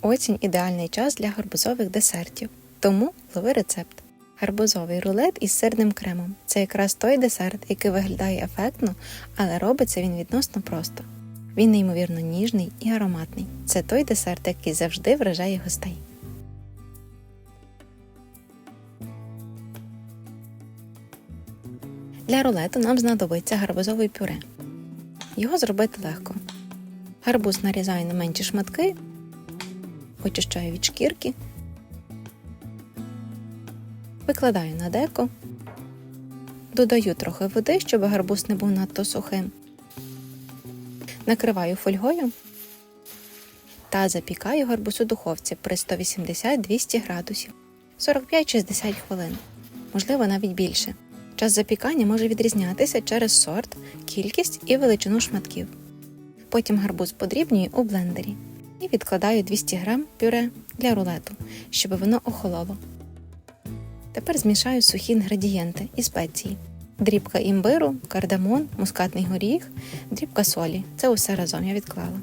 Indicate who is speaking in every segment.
Speaker 1: Осінь – ідеальний час для гарбузових десертів, тому лови рецепт. Гарбузовий рулет із сирним кремом – це якраз той десерт, який виглядає ефектно, але робиться він відносно просто. Він неймовірно ніжний і ароматний. Це той десерт, який завжди вражає гостей. Для рулету нам знадобиться гарбузове пюре. Його зробити легко. Гарбуз нарізаю на менші шматки, очищаю від шкірки, викладаю на деко, додаю трохи води, щоб гарбуз не був надто сухим, накриваю фольгою та запікаю гарбуз у духовці при 180-200 градусів 45-60 хвилин, можливо навіть більше. Час запікання може відрізнятися через сорт, кількість і величину шматків. Потім гарбуз подрібнюю у блендері і відкладаю 200 г пюре для рулету, щоб воно охололо. Тепер змішаю сухі інгредієнти і спеції. Дрібка імбиру, кардамон, мускатний горіх, дрібка солі. Це усе разом я відклала.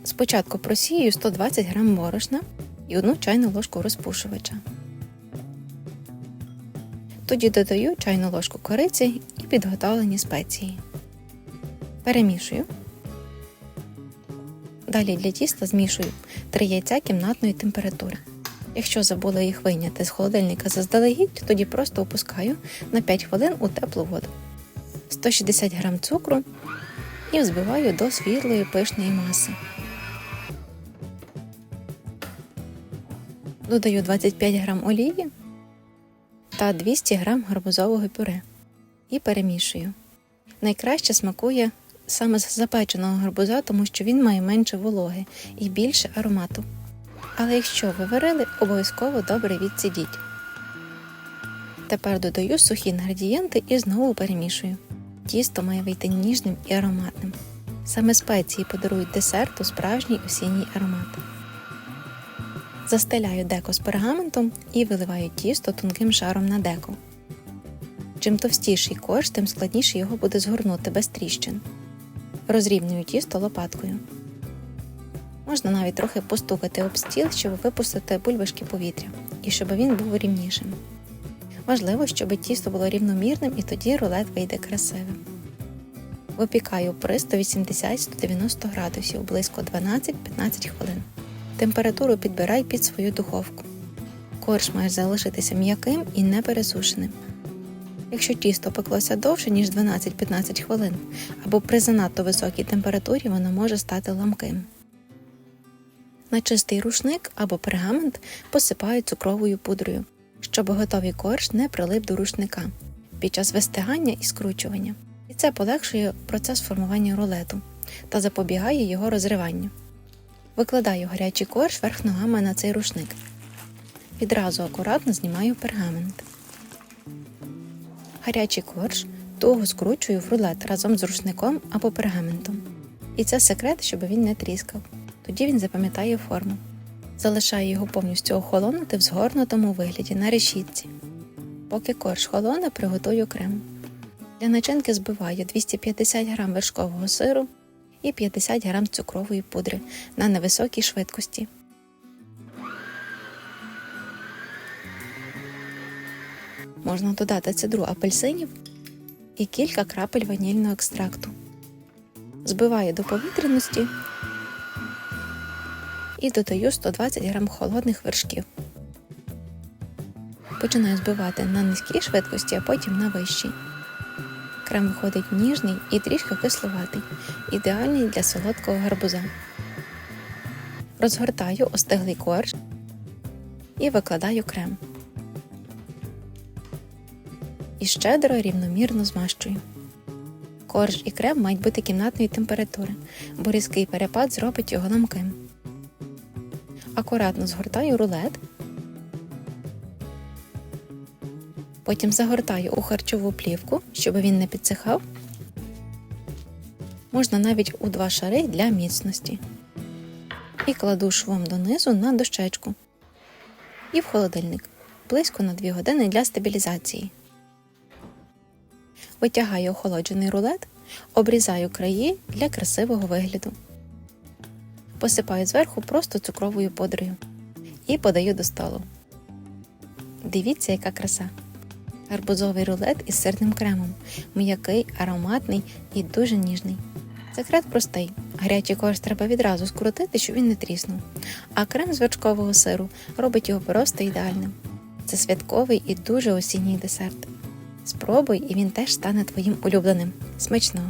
Speaker 1: Спочатку просію 120 г борошна і 1 чайну ложку розпушувача. Тоді додаю чайну ложку кориці і підготовлені спеції. Перемішую. Далі для тіста змішую 3 яйця кімнатної температури. Якщо забула їх вийняти з холодильника заздалегідь, тоді просто опускаю на 5 хвилин у теплу воду. 160 г цукру і взбиваю до світлої пишної маси. Додаю 25 г олії та 200 г гарбузового пюре і перемішую. Найкраще смакує саме з запеченого гарбуза, тому що він має менше вологи і більше аромату. Але якщо ви варили, обов'язково добре відсидіть. Тепер додаю сухі інгредієнти і знову перемішую. Тісто має вийти ніжним і ароматним. Саме спеції подарують десерту справжній осінній аромат. Застеляю деко з пергаментом і виливаю тісто тонким шаром на деко. Чим товстіший корж, тим складніше його буде згорнути без тріщин. Розрівнюю тісто лопаткою. Можна навіть трохи постукати об стіл, щоб випустити бульбашки повітря, і щоб він був рівнішим. Важливо, щоб тісто було рівномірним, і тоді рулет вийде красивим. Випікаю при 180-190 градусів близько 12-15 хвилин. Температуру підбирай під свою духовку. Корж має залишитися м'яким і не пересушеним. Якщо тісто пеклося довше, ніж 12-15 хвилин, або при занадто високій температурі, воно може стати ламким. На чистий рушник або пергамент посипаю цукровою пудрою, щоб готовий корж не прилип до рушника під час вистигання і скручування. І це полегшує процес формування рулету та запобігає його розриванню. Викладаю гарячий корж верх ногами на цей рушник. Відразу акуратно знімаю пергамент. Гарячий корж туго скручую в рулет разом з рушником або пергаментом. І це секрет, щоб він не тріскав. Тоді він запам'ятає форму. Залишаю його повністю охолонути в згорнутому вигляді на решітці. Поки корж холоне, приготую крем. Для начинки збиваю 250 г вершкового сиру і 50 г цукрової пудри на невисокій швидкості. Можна додати цедру апельсинів і кілька крапель ванільного екстракту. Збиваю до повітряності і додаю 120 г холодних вершків. Починаю збивати на низькій швидкості, а потім на вищій. Крем виходить ніжний і трішки кисловатий, ідеальний для солодкого гарбуза. Розгортаю остиглий корж і викладаю крем. І щедро рівномірно змащую. Корж і крем мають бути кімнатної температури, бо різкий перепад зробить його ламким. Акуратно згортаю рулет, потім загортаю у харчову плівку, щоб він не підсихав. Можна навіть у 2 шари для міцності. І кладу швом донизу на дощечку. І в холодильник, близько на 2 години для стабілізації. Витягаю охолоджений рулет, обрізаю краї для красивого вигляду. посипаю зверху просто цукровою пудрою і подаю до столу. Дивіться, яка краса! Гарбузовий рулет із сирним кремом. М'який, ароматний і дуже ніжний. Секрет простий. Гарячий корж треба відразу скрутити, щоб він не тріснув. А крем з вершкового сиру робить його просто ідеальним. Це святковий і дуже осінній десерт. Спробуй, і він теж стане твоїм улюбленим. Смачного!